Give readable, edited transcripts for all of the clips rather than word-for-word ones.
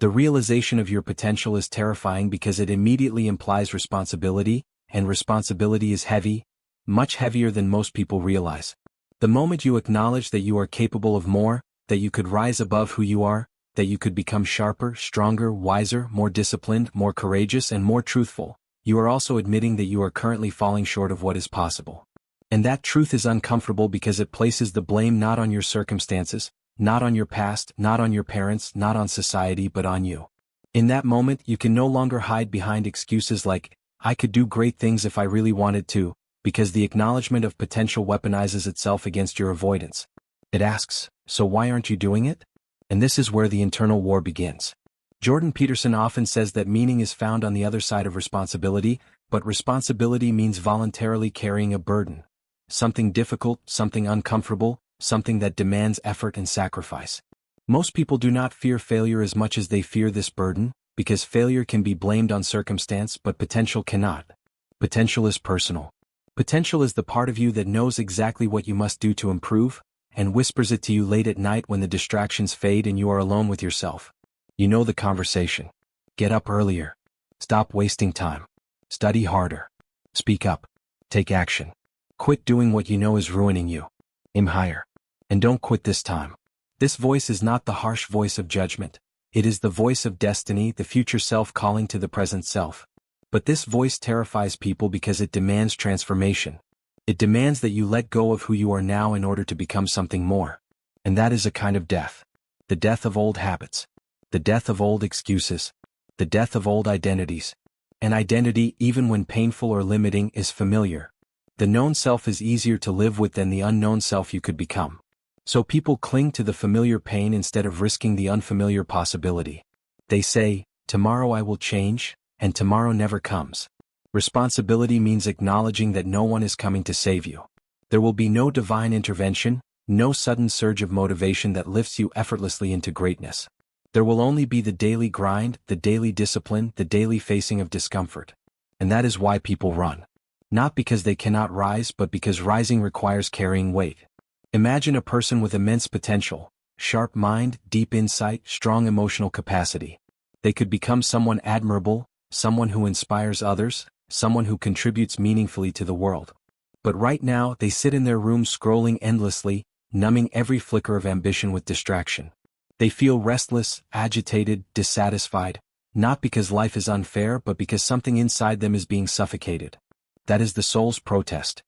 The realization of your potential is terrifying because it immediately implies responsibility, and responsibility is heavy, much heavier than most people realize. The moment you acknowledge that you are capable of more, that you could rise above who you are, that you could become sharper, stronger, wiser, more disciplined, more courageous, and more truthful, you are also admitting that you are currently falling short of what is possible. And that truth is uncomfortable because it places the blame not on your circumstances, not on your past, not on your parents, not on society, but on you. In that moment, you can no longer hide behind excuses like, I could do great things if I really wanted to, because the acknowledgement of potential weaponizes itself against your avoidance. It asks, so why aren't you doing it? And this is where the internal war begins. Jordan Peterson often says that meaning is found on the other side of responsibility, but responsibility means voluntarily carrying a burden. Something difficult, something uncomfortable, something that demands effort and sacrifice. Most people do not fear failure as much as they fear this burden, because failure can be blamed on circumstance but potential cannot. Potential is personal. Potential is the part of you that knows exactly what you must do to improve, and whispers it to you late at night when the distractions fade and you are alone with yourself. You know the conversation. Get up earlier. Stop wasting time. Study harder. Speak up. Take action. Quit doing what you know is ruining you. Aim higher. And don't quit this time. This voice is not the harsh voice of judgment. It is the voice of destiny, the future self calling to the present self. But this voice terrifies people because it demands transformation. It demands that you let go of who you are now in order to become something more. And that is a kind of death. The death of old habits. The death of old excuses. The death of old identities. An identity, even when painful or limiting, is familiar. The known self is easier to live with than the unknown self you could become. So people cling to the familiar pain instead of risking the unfamiliar possibility. They say, tomorrow I will change, and tomorrow never comes. Responsibility means acknowledging that no one is coming to save you. There will be no divine intervention, no sudden surge of motivation that lifts you effortlessly into greatness. There will only be the daily grind, the daily discipline, the daily facing of discomfort. And that is why people run. Not because they cannot rise, but because rising requires carrying weight. Imagine a person with immense potential, sharp mind, deep insight, strong emotional capacity. They could become someone admirable, someone who inspires others, someone who contributes meaningfully to the world. But right now, they sit in their room scrolling endlessly, numbing every flicker of ambition with distraction. They feel restless, agitated, dissatisfied, not because life is unfair but because something inside them is being suffocated. That is the soul's protest.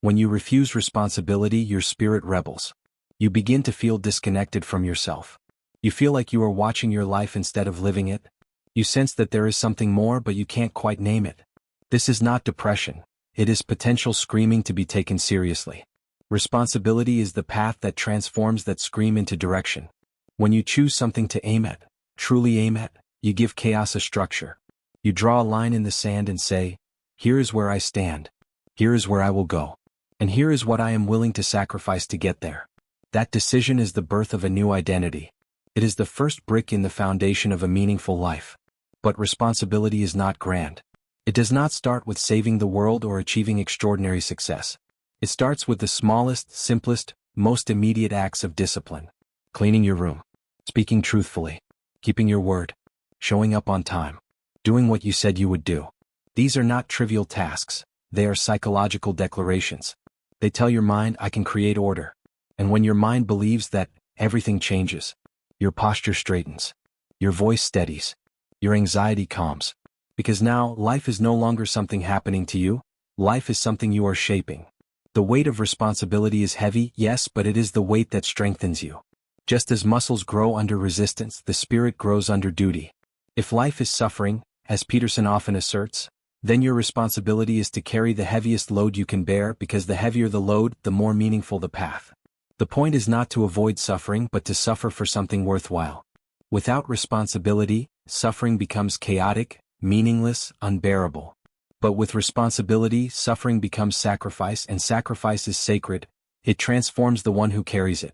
When you refuse responsibility, your spirit rebels. You begin to feel disconnected from yourself. You feel like you are watching your life instead of living it. You sense that there is something more but you can't quite name it. This is not depression. It is potential screaming to be taken seriously. Responsibility is the path that transforms that scream into direction. When you choose something to aim at, truly aim at, you give chaos a structure. You draw a line in the sand and say, here is where I stand. Here is where I will go. And here is what I am willing to sacrifice to get there. That decision is the birth of a new identity. It is the first brick in the foundation of a meaningful life. But responsibility is not grand. It does not start with saving the world or achieving extraordinary success. It starts with the smallest, simplest, most immediate acts of discipline. Cleaning your room. Speaking truthfully. Keeping your word. Showing up on time. Doing what you said you would do. These are not trivial tasks. They are psychological declarations. They tell your mind, I can create order. And when your mind believes that, everything changes. Your posture straightens. Your voice steadies. Your anxiety calms. Because now, life is no longer something happening to you. Life is something you are shaping. The weight of responsibility is heavy, yes, but it is the weight that strengthens you. Just as muscles grow under resistance, the spirit grows under duty. If life is suffering, as Peterson often asserts, then your responsibility is to carry the heaviest load you can bear, because the heavier the load, the more meaningful the path. The point is not to avoid suffering but to suffer for something worthwhile. Without responsibility, suffering becomes chaotic, meaningless, unbearable. But with responsibility, suffering becomes sacrifice, and sacrifice is sacred. It transforms the one who carries it.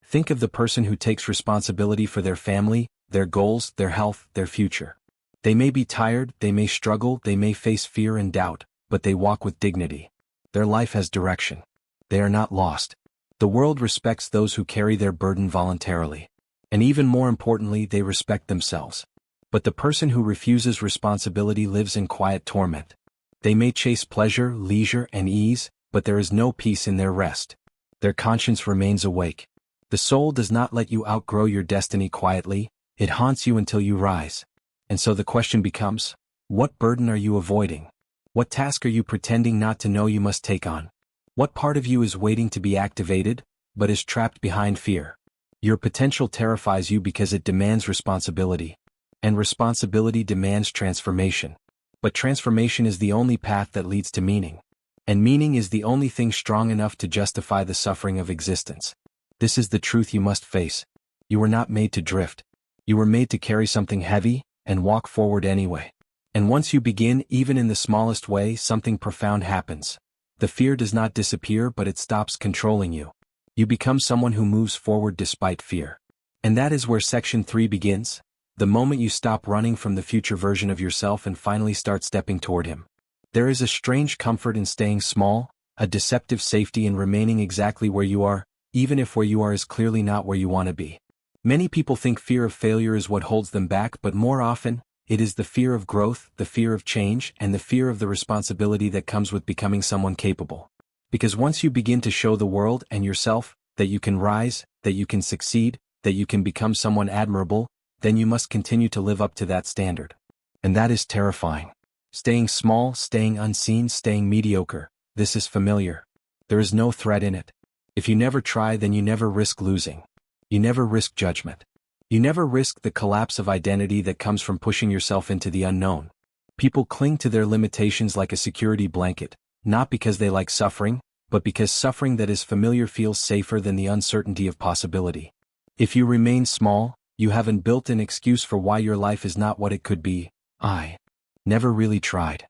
Think of the person who takes responsibility for their family, their goals, their health, their future. They may be tired, they may struggle, they may face fear and doubt, but they walk with dignity. Their life has direction. They are not lost. The world respects those who carry their burden voluntarily. And even more importantly, they respect themselves. But the person who refuses responsibility lives in quiet torment. They may chase pleasure, leisure, and ease, but there is no peace in their rest. Their conscience remains awake. The soul does not let you outgrow your destiny quietly, it haunts you until you rise. And so the question becomes, what burden are you avoiding? What task are you pretending not to know you must take on? What part of you is waiting to be activated, but is trapped behind fear? Your potential terrifies you because it demands responsibility. And responsibility demands transformation. But transformation is the only path that leads to meaning. And meaning is the only thing strong enough to justify the suffering of existence. This is the truth you must face. You were not made to drift. You were made to carry something heavy, and walk forward anyway. And once you begin, even in the smallest way, something profound happens. The fear does not disappear, but it stops controlling you. You become someone who moves forward despite fear. And that is where section 3 begins. The moment you stop running from the future version of yourself and finally start stepping toward him. There is a strange comfort in staying small, a deceptive safety in remaining exactly where you are, even if where you are is clearly not where you want to be. Many people think fear of failure is what holds them back, but more often, it is the fear of growth, the fear of change, and the fear of the responsibility that comes with becoming someone capable. Because once you begin to show the world and yourself that you can rise, that you can succeed, that you can become someone admirable, then you must continue to live up to that standard. And that is terrifying. Staying small, staying unseen, staying mediocre, this is familiar. There is no threat in it. If you never try, then you never risk losing. You never risk judgment. You never risk the collapse of identity that comes from pushing yourself into the unknown. People cling to their limitations like a security blanket, not because they like suffering, but because suffering that is familiar feels safer than the uncertainty of possibility. If you remain small, you haven't built an excuse for why your life is not what it could be. I never really tried.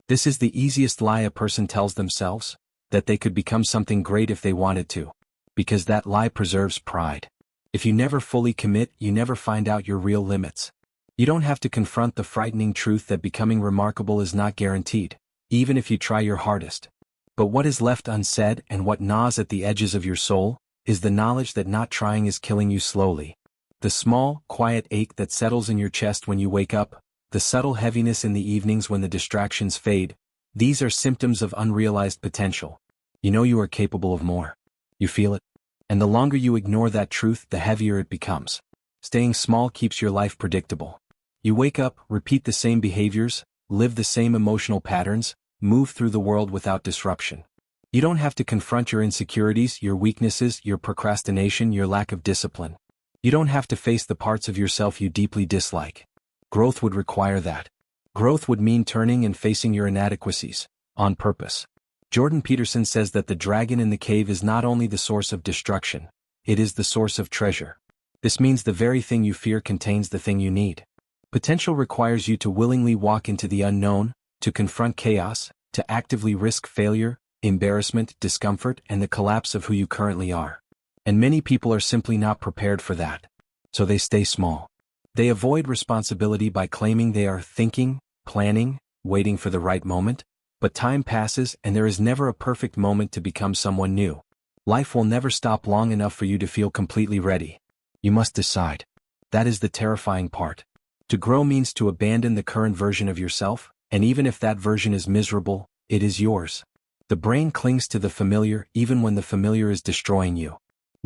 This is the easiest lie a person tells themselves, that they could become something great if they wanted to. Because that lie preserves pride. If you never fully commit, you never find out your real limits. You don't have to confront the frightening truth that becoming remarkable is not guaranteed, even if you try your hardest. But what is left unsaid and what gnaws at the edges of your soul, is the knowledge that not trying is killing you slowly. The small, quiet ache that settles in your chest when you wake up, the subtle heaviness in the evenings when the distractions fade, these are symptoms of unrealized potential. You know you are capable of more. You feel it. And the longer you ignore that truth, the heavier it becomes. Staying small keeps your life predictable. You wake up, repeat the same behaviors, live the same emotional patterns, move through the world without disruption. You don't have to confront your insecurities, your weaknesses, your procrastination, your lack of discipline. You don't have to face the parts of yourself you deeply dislike. Growth would require that. Growth would mean turning and facing your inadequacies, on purpose. Jordan Peterson says that the dragon in the cave is not only the source of destruction, it is the source of treasure. This means the very thing you fear contains the thing you need. Potential requires you to willingly walk into the unknown, to confront chaos, to actively risk failure, embarrassment, discomfort, and the collapse of who you currently are. And many people are simply not prepared for that. So they stay small. They avoid responsibility by claiming they are thinking, planning, waiting for the right moment. But time passes and there is never a perfect moment to become someone new. Life will never stop long enough for you to feel completely ready. You must decide. That is the terrifying part. To grow means to abandon the current version of yourself, and even if that version is miserable, it is yours. The brain clings to the familiar even when the familiar is destroying you.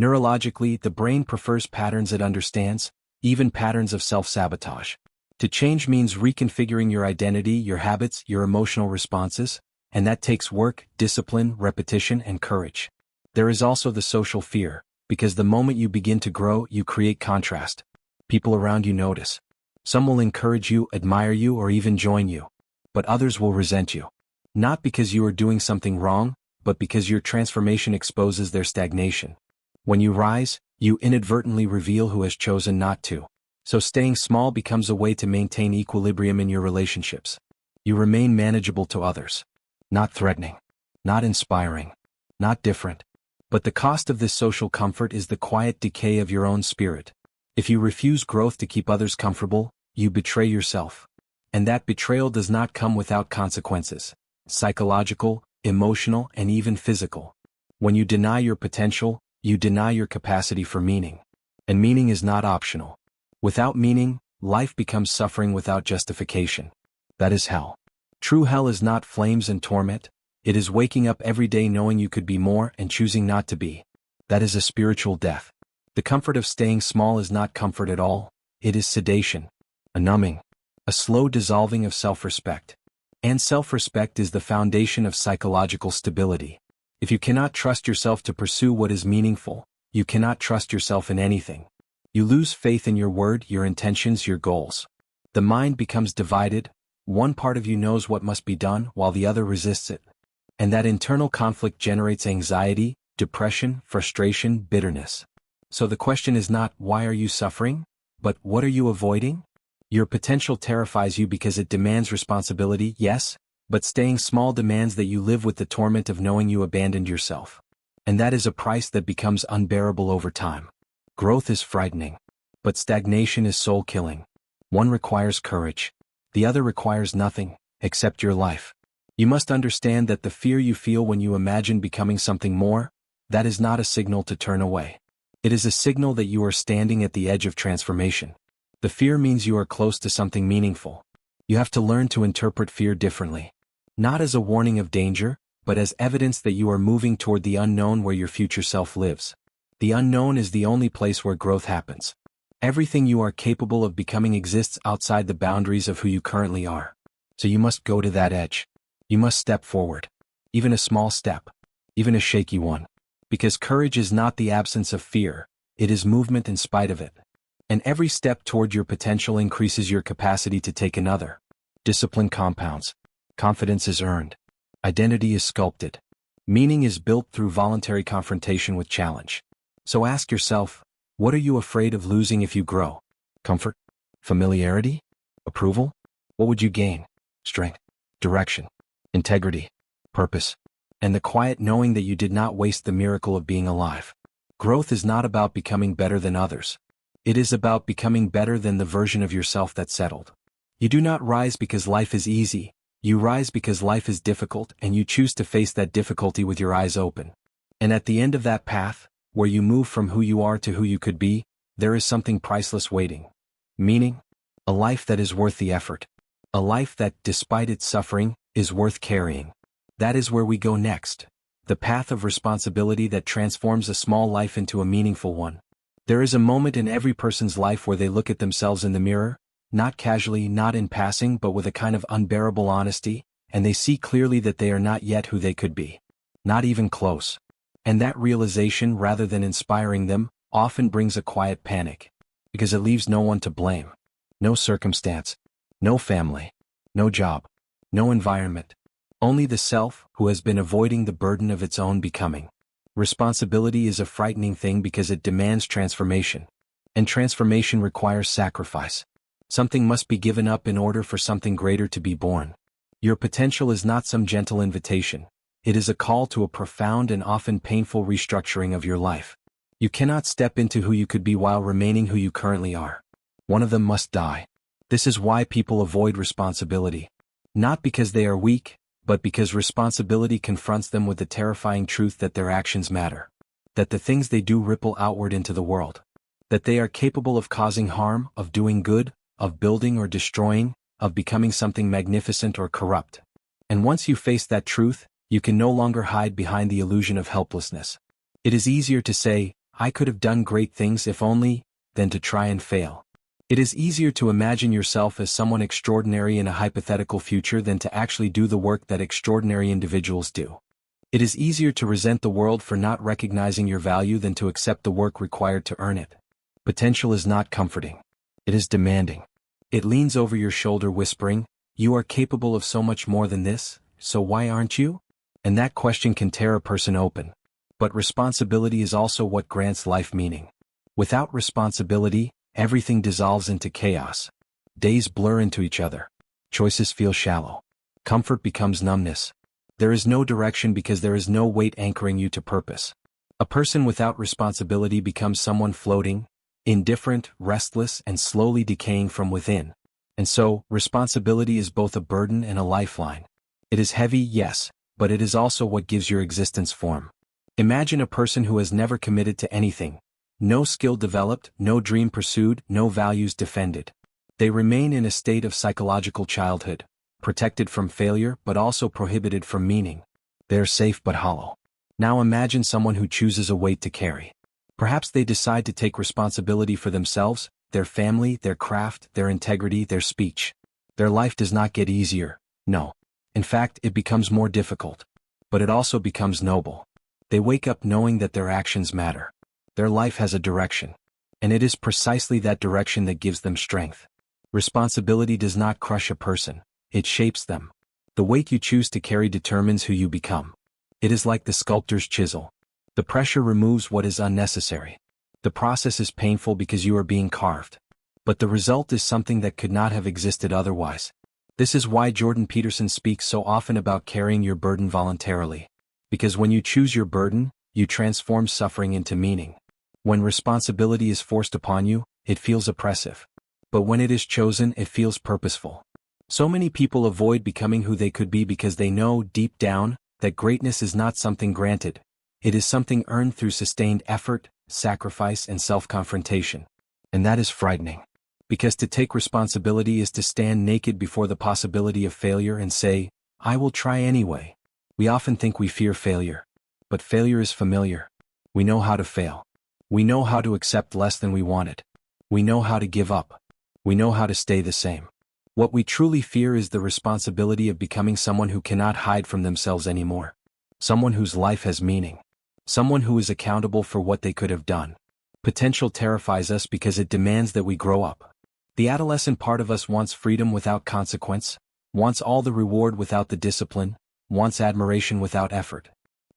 Neurologically, the brain prefers patterns it understands, even patterns of self-sabotage. To change means reconfiguring your identity, your habits, your emotional responses, and that takes work, discipline, repetition, and courage. There is also the social fear, because the moment you begin to grow, you create contrast. People around you notice. Some will encourage you, admire you, or even join you. But others will resent you. Not because you are doing something wrong, but because your transformation exposes their stagnation. When you rise, you inadvertently reveal who has chosen not to. So staying small becomes a way to maintain equilibrium in your relationships. You remain manageable to others. Not threatening. Not inspiring. Not different. But the cost of this social comfort is the quiet decay of your own spirit. If you refuse growth to keep others comfortable, you betray yourself. And that betrayal does not come without consequences. Psychological, emotional, and even physical. When you deny your potential, you deny your capacity for meaning. And meaning is not optional. Without meaning, life becomes suffering without justification. That is hell. True hell is not flames and torment, it is waking up every day knowing you could be more and choosing not to be. That is a spiritual death. The comfort of staying small is not comfort at all, it is sedation, a numbing, a slow dissolving of self-respect. And self-respect is the foundation of psychological stability. If you cannot trust yourself to pursue what is meaningful, you cannot trust yourself in anything. You lose faith in your word, your intentions, your goals. The mind becomes divided, one part of you knows what must be done while the other resists it. And that internal conflict generates anxiety, depression, frustration, bitterness. So the question is not, why are you suffering? But what are you avoiding? Your potential terrifies you because it demands responsibility, yes, but staying small demands that you live with the torment of knowing you abandoned yourself. And that is a price that becomes unbearable over time. Growth is frightening, but stagnation is soul-killing. One requires courage. The other requires nothing, except your life. You must understand that the fear you feel when you imagine becoming something more, that is not a signal to turn away. It is a signal that you are standing at the edge of transformation. The fear means you are close to something meaningful. You have to learn to interpret fear differently. Not as a warning of danger, but as evidence that you are moving toward the unknown where your future self lives. The unknown is the only place where growth happens. Everything you are capable of becoming exists outside the boundaries of who you currently are. So you must go to that edge. You must step forward. Even a small step. Even a shaky one. Because courage is not the absence of fear, it is movement in spite of it. And every step toward your potential increases your capacity to take another. Discipline compounds. Confidence is earned. Identity is sculpted. Meaning is built through voluntary confrontation with challenge. So ask yourself, what are you afraid of losing if you grow? Comfort? Familiarity? Approval? What would you gain? Strength, direction, integrity, purpose, and the quiet knowing that you did not waste the miracle of being alive. Growth is not about becoming better than others. It is about becoming better than the version of yourself that settled. You do not rise because life is easy, you rise because life is difficult and you choose to face that difficulty with your eyes open. And at the end of that path, where you move from who you are to who you could be, there is something priceless waiting. Meaning, a life that is worth the effort. A life that, despite its suffering, is worth carrying. That is where we go next. The path of responsibility that transforms a small life into a meaningful one. There is a moment in every person's life where they look at themselves in the mirror, not casually, not in passing, but with a kind of unbearable honesty, and they see clearly that they are not yet who they could be. Not even close. And that realization, rather than inspiring them, often brings a quiet panic. Because it leaves no one to blame. No circumstance. No family. No job. No environment. Only the self, who has been avoiding the burden of its own becoming. Responsibility is a frightening thing because it demands transformation. And transformation requires sacrifice. Something must be given up in order for something greater to be born. Your potential is not some gentle invitation. It is a call to a profound and often painful restructuring of your life. You cannot step into who you could be while remaining who you currently are. One of them must die. This is why people avoid responsibility. Not because they are weak, but because responsibility confronts them with the terrifying truth that their actions matter. That the things they do ripple outward into the world. That they are capable of causing harm, of doing good, of building or destroying, of becoming something magnificent or corrupt. And once you face that truth, you can no longer hide behind the illusion of helplessness. It is easier to say, I could have done great things if only, than to try and fail. It is easier to imagine yourself as someone extraordinary in a hypothetical future than to actually do the work that extraordinary individuals do. It is easier to resent the world for not recognizing your value than to accept the work required to earn it. Potential is not comforting. It is demanding. It leans over your shoulder whispering, you are capable of so much more than this, so why aren't you? And that question can tear a person open. But responsibility is also what grants life meaning. Without responsibility, everything dissolves into chaos. Days blur into each other. Choices feel shallow. Comfort becomes numbness. There is no direction because there is no weight anchoring you to purpose. A person without responsibility becomes someone floating, indifferent, restless, and slowly decaying from within. And so, responsibility is both a burden and a lifeline. It is heavy, yes, but it is also what gives your existence form. Imagine a person who has never committed to anything. No skill developed, no dream pursued, no values defended. They remain in a state of psychological childhood, protected from failure but also prohibited from meaning. They are safe but hollow. Now imagine someone who chooses a weight to carry. Perhaps they decide to take responsibility for themselves, their family, their craft, their integrity, their speech. Their life does not get easier, no. In fact, it becomes more difficult. But it also becomes noble. They wake up knowing that their actions matter. Their life has a direction. And it is precisely that direction that gives them strength. Responsibility does not crush a person, it shapes them. The weight you choose to carry determines who you become. It is like the sculptor's chisel. The pressure removes what is unnecessary. The process is painful because you are being carved. But the result is something that could not have existed otherwise. This is why Jordan Peterson speaks so often about carrying your burden voluntarily. Because when you choose your burden, you transform suffering into meaning. When responsibility is forced upon you, it feels oppressive. But when it is chosen, it feels purposeful. So many people avoid becoming who they could be because they know, deep down, that greatness is not something granted. It is something earned through sustained effort, sacrifice, and self-confrontation. And that is frightening. Because to take responsibility is to stand naked before the possibility of failure and say, I will try anyway. We often think we fear failure. But failure is familiar. We know how to fail. We know how to accept less than we wanted. We know how to give up. We know how to stay the same. What we truly fear is the responsibility of becoming someone who cannot hide from themselves anymore. Someone whose life has meaning. Someone who is accountable for what they could have done. Potential terrifies us because it demands that we grow up. The adolescent part of us wants freedom without consequence, wants all the reward without the discipline, wants admiration without effort.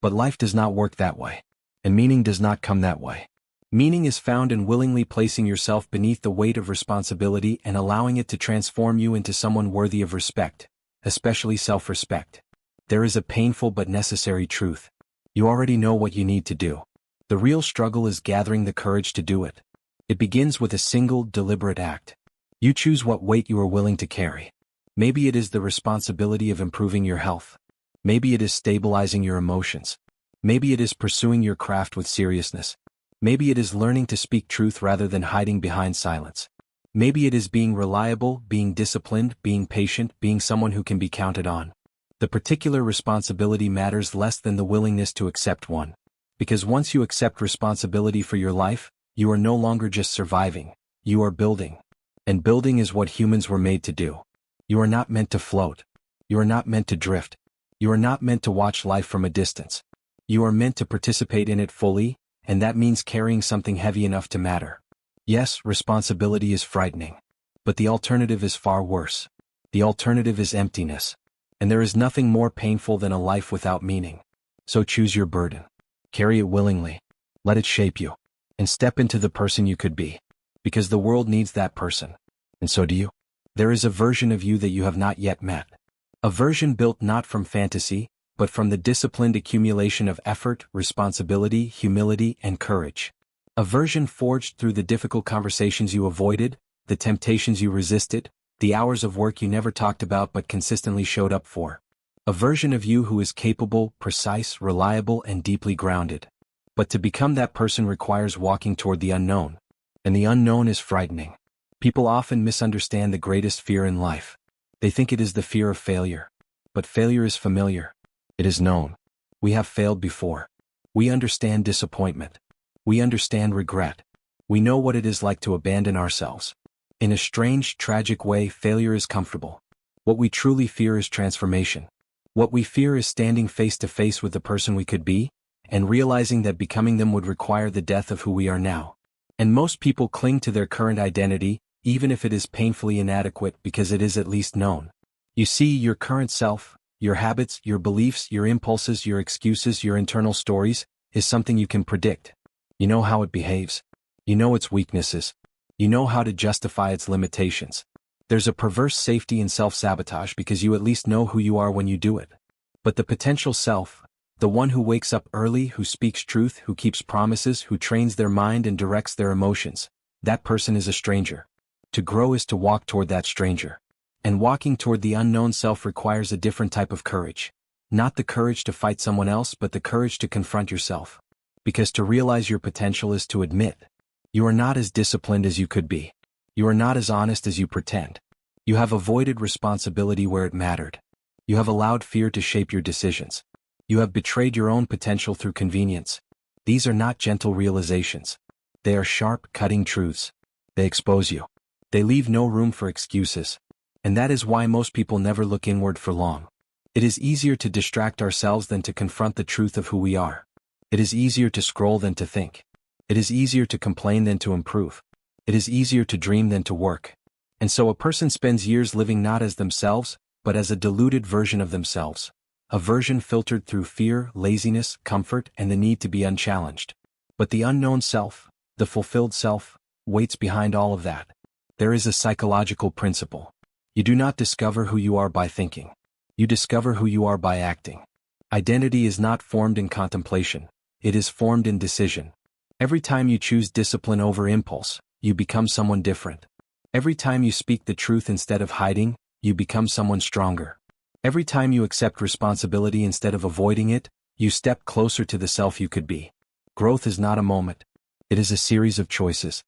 But life does not work that way. And meaning does not come that way. Meaning is found in willingly placing yourself beneath the weight of responsibility and allowing it to transform you into someone worthy of respect, especially self-respect. There is a painful but necessary truth. You already know what you need to do. The real struggle is gathering the courage to do it. It begins with a single, deliberate act. You choose what weight you are willing to carry. Maybe it is the responsibility of improving your health. Maybe it is stabilizing your emotions. Maybe it is pursuing your craft with seriousness. Maybe it is learning to speak truth rather than hiding behind silence. Maybe it is being reliable, being disciplined, being patient, being someone who can be counted on. The particular responsibility matters less than the willingness to accept one. Because once you accept responsibility for your life, you are no longer just surviving, you are building. And building is what humans were made to do. You are not meant to float. You are not meant to drift. You are not meant to watch life from a distance. You are meant to participate in it fully, and that means carrying something heavy enough to matter. Yes, responsibility is frightening. But the alternative is far worse. The alternative is emptiness. And there is nothing more painful than a life without meaning. So choose your burden. Carry it willingly. Let it shape you. And step into the person you could be. Because the world needs that person. And so do you. There is a version of you that you have not yet met. A version built not from fantasy, but from the disciplined accumulation of effort, responsibility, humility, and courage. A version forged through the difficult conversations you avoided, the temptations you resisted, the hours of work you never talked about but consistently showed up for. A version of you who is capable, precise, reliable, and deeply grounded. But to become that person requires walking toward the unknown. And the unknown is frightening. People often misunderstand the greatest fear in life. They think it is the fear of failure. But failure is familiar. It is known. We have failed before. We understand disappointment. We understand regret. We know what it is like to abandon ourselves. In a strange, tragic way, failure is comfortable. What we truly fear is transformation. What we fear is standing face to face with the person we could be, and realizing that becoming them would require the death of who we are now. And most people cling to their current identity, even if it is painfully inadequate because it is at least known. You see, your current self, your habits, your beliefs, your impulses, your excuses, your internal stories, is something you can predict. You know how it behaves. You know its weaknesses. You know how to justify its limitations. There's a perverse safety in self-sabotage because you at least know who you are when you do it. But the potential self, the one who wakes up early, who speaks truth, who keeps promises, who trains their mind and directs their emotions, that person is a stranger. To grow is to walk toward that stranger. And walking toward the unknown self requires a different type of courage. Not the courage to fight someone else, but the courage to confront yourself. Because to realize your potential is to admit you are not as disciplined as you could be. You are not as honest as you pretend. You have avoided responsibility where it mattered. You have allowed fear to shape your decisions. You have betrayed your own potential through convenience. These are not gentle realizations. They are sharp, cutting truths. They expose you. They leave no room for excuses. And that is why most people never look inward for long. It is easier to distract ourselves than to confront the truth of who we are. It is easier to scroll than to think. It is easier to complain than to improve. It is easier to dream than to work. And so a person spends years living not as themselves, but as a diluted version of themselves. A version filtered through fear, laziness, comfort, and the need to be unchallenged. But the unknown self, the fulfilled self, waits behind all of that. There is a psychological principle. You do not discover who you are by thinking. You discover who you are by acting. Identity is not formed in contemplation. It is formed in decision. Every time you choose discipline over impulse, you become someone different. Every time you speak the truth instead of hiding, you become someone stronger. Every time you accept responsibility instead of avoiding it, you step closer to the self you could be. Growth is not a moment. It is a series of choices.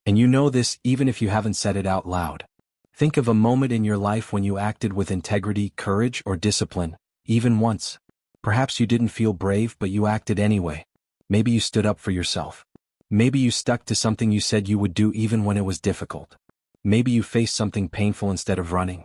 And you know this even if you haven't said it out loud. Think of a moment in your life when you acted with integrity, courage, or discipline, even once. Perhaps you didn't feel brave, but you acted anyway. Maybe you stood up for yourself. Maybe you stuck to something you said you would do even when it was difficult. Maybe you faced something painful instead of running.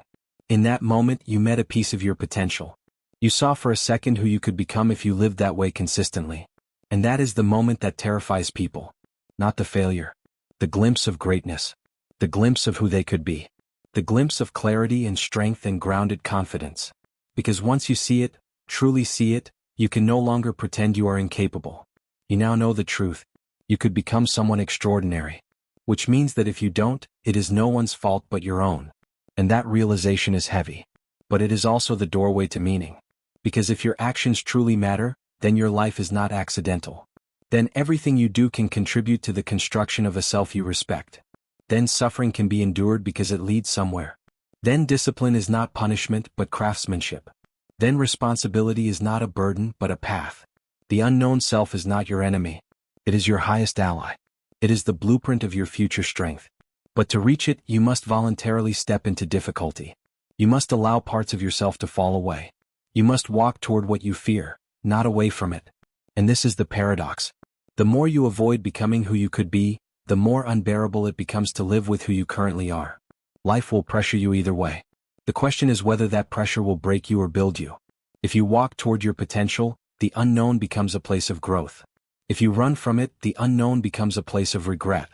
In that moment, you met a piece of your potential. You saw for a second who you could become if you lived that way consistently. And that is the moment that terrifies people. Not the failure. The glimpse of greatness. The glimpse of who they could be. The glimpse of clarity and strength and grounded confidence. Because once you see it, truly see it, you can no longer pretend you are incapable. You now know the truth. You could become someone extraordinary. Which means that if you don't, it is no one's fault but your own. And that realization is heavy. But it is also the doorway to meaning. Because if your actions truly matter, then your life is not accidental. Then everything you do can contribute to the construction of a self you respect. Then suffering can be endured because it leads somewhere. Then discipline is not punishment but craftsmanship. Then responsibility is not a burden but a path. The unknown self is not your enemy. It is your highest ally. It is the blueprint of your future strength. But to reach it, you must voluntarily step into difficulty. You must allow parts of yourself to fall away. You must walk toward what you fear, not away from it. And this is the paradox. The more you avoid becoming who you could be, the more unbearable it becomes to live with who you currently are. Life will pressure you either way. The question is whether that pressure will break you or build you. If you walk toward your potential, the unknown becomes a place of growth. If you run from it, the unknown becomes a place of regret.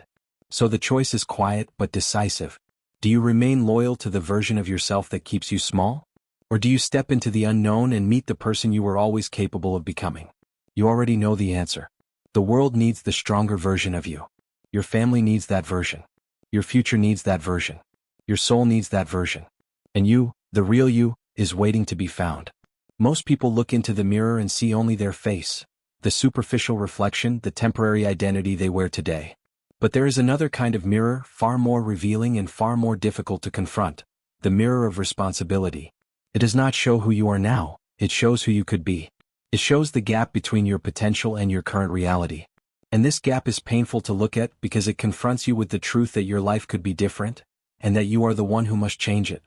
So the choice is quiet but decisive. Do you remain loyal to the version of yourself that keeps you small? Or do you step into the unknown and meet the person you were always capable of becoming? You already know the answer. The world needs the stronger version of you. Your family needs that version. Your future needs that version. Your soul needs that version. And you, the real you, is waiting to be found. Most people look into the mirror and see only their face, the superficial reflection, the temporary identity they wear today. But there is another kind of mirror, far more revealing and far more difficult to confront, the mirror of responsibility. It does not show who you are now, it shows who you could be. It shows the gap between your potential and your current reality. And this gap is painful to look at because it confronts you with the truth that your life could be different, and that you are the one who must change it.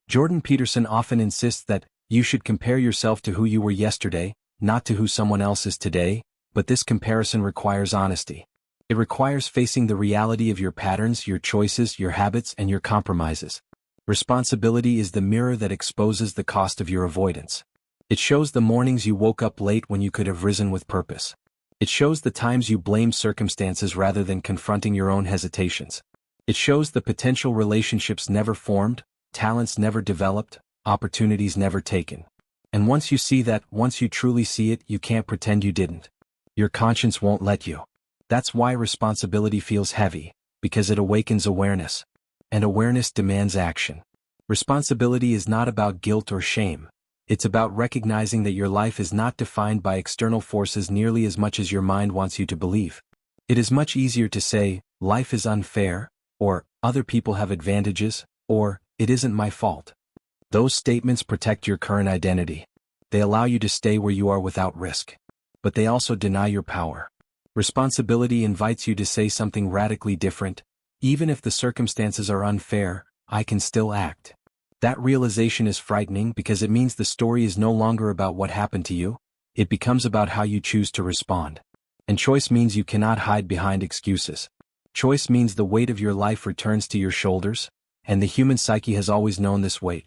Jordan Peterson often insists that you should compare yourself to who you were yesterday, not to who someone else is today, but this comparison requires honesty. It requires facing the reality of your patterns, your choices, your habits, and your compromises. Responsibility is the mirror that exposes the cost of your avoidance. It shows the mornings you woke up late when you could have risen with purpose. It shows the times you blamed circumstances rather than confronting your own hesitations. It shows the potential relationships never formed, talents never developed, opportunities never taken. And once you see that, once you truly see it, you can't pretend you didn't. Your conscience won't let you. That's why responsibility feels heavy, because it awakens awareness. And awareness demands action. Responsibility is not about guilt or shame. It's about recognizing that your life is not defined by external forces nearly as much as your mind wants you to believe. It is much easier to say, life is unfair, or other people have advantages, or it isn't my fault. Those statements protect your current identity. They allow you to stay where you are without risk. But they also deny your power. Responsibility invites you to say something radically different. Even if the circumstances are unfair, I can still act. That realization is frightening because it means the story is no longer about what happened to you. It becomes about how you choose to respond. And choice means you cannot hide behind excuses. Choice means the weight of your life returns to your shoulders, and the human psyche has always known this weight.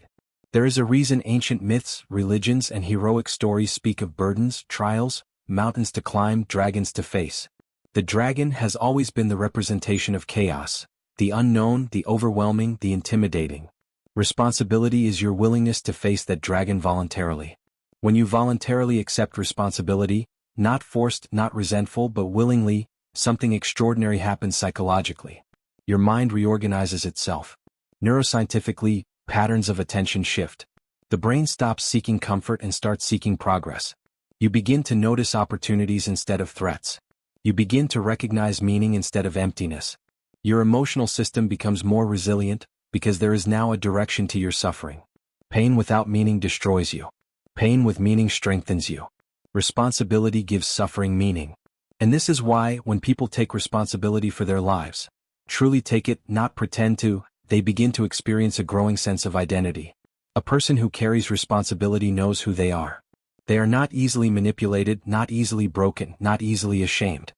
There is a reason ancient myths, religions, and heroic stories speak of burdens, trials, mountains to climb, dragons to face. The dragon has always been the representation of chaos, the unknown, the overwhelming, the intimidating. Responsibility is your willingness to face that dragon voluntarily. When you voluntarily accept responsibility, not forced, not resentful, but willingly, something extraordinary happens psychologically. Your mind reorganizes itself. Neuroscientifically, patterns of attention shift. The brain stops seeking comfort and starts seeking progress. You begin to notice opportunities instead of threats. You begin to recognize meaning instead of emptiness. Your emotional system becomes more resilient because there is now a direction to your suffering. Pain without meaning destroys you. Pain with meaning strengthens you. Responsibility gives suffering meaning. And this is why, when people take responsibility for their lives, truly take it, not pretend to, they begin to experience a growing sense of identity. A person who carries responsibility knows who they are. They are not easily manipulated, not easily broken, not easily ashamed.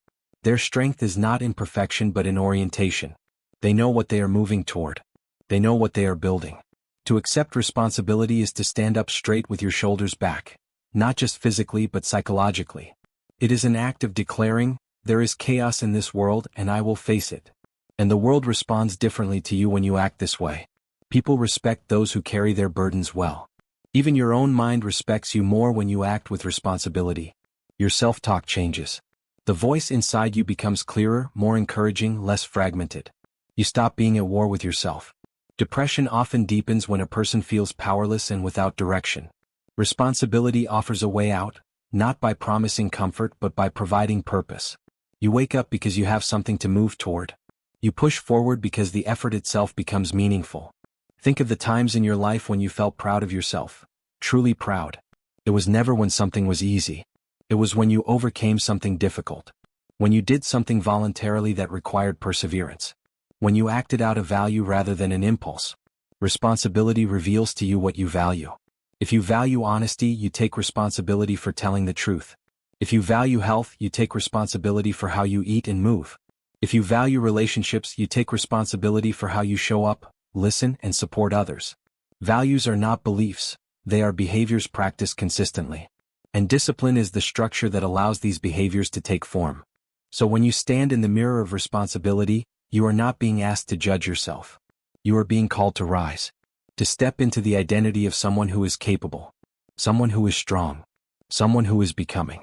Their strength is not in perfection but in orientation. They know what they are moving toward. They know what they are building. To accept responsibility is to stand up straight with your shoulders back, not just physically but psychologically. It is an act of declaring, there is chaos in this world and I will face it. And the world responds differently to you when you act this way. People respect those who carry their burdens well. Even your own mind respects you more when you act with responsibility. Your self-talk changes. The voice inside you becomes clearer, more encouraging, less fragmented. You stop being at war with yourself. Depression often deepens when a person feels powerless and without direction. Responsibility offers a way out, not by promising comfort but by providing purpose. You wake up because you have something to move toward. You push forward because the effort itself becomes meaningful. Think of the times in your life when you felt proud of yourself, truly proud. It was never when something was easy. It was when you overcame something difficult. When you did something voluntarily that required perseverance. When you acted out of value rather than an impulse. Responsibility reveals to you what you value. If you value honesty, you take responsibility for telling the truth. If you value health, you take responsibility for how you eat and move. If you value relationships, you take responsibility for how you show up, listen, and support others. Values are not beliefs, they are behaviors practiced consistently. And discipline is the structure that allows these behaviors to take form. So when you stand in the mirror of responsibility, you are not being asked to judge yourself. You are being called to rise. To step into the identity of someone who is capable. Someone who is strong. Someone who is becoming.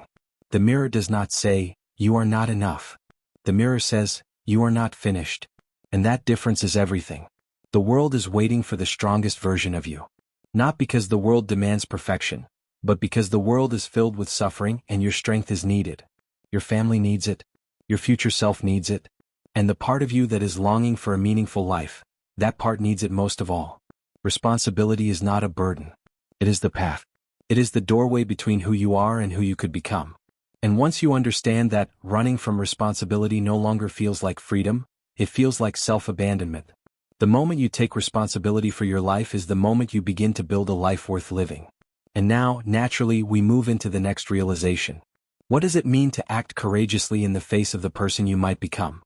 The mirror does not say, you are not enough. The mirror says, you are not finished. And that difference is everything. The world is waiting for the strongest version of you. Not because the world demands perfection, but because the world is filled with suffering and your strength is needed. Your family needs it. Your future self needs it. And the part of you that is longing for a meaningful life, that part needs it most of all. Responsibility is not a burden. It is the path. It is the doorway between who you are and who you could become. And once you understand that, running from responsibility no longer feels like freedom, it feels like self-abandonment. The moment you take responsibility for your life is the moment you begin to build a life worth living. And now, naturally, we move into the next realization. What does it mean to act courageously in the face of the person you might become?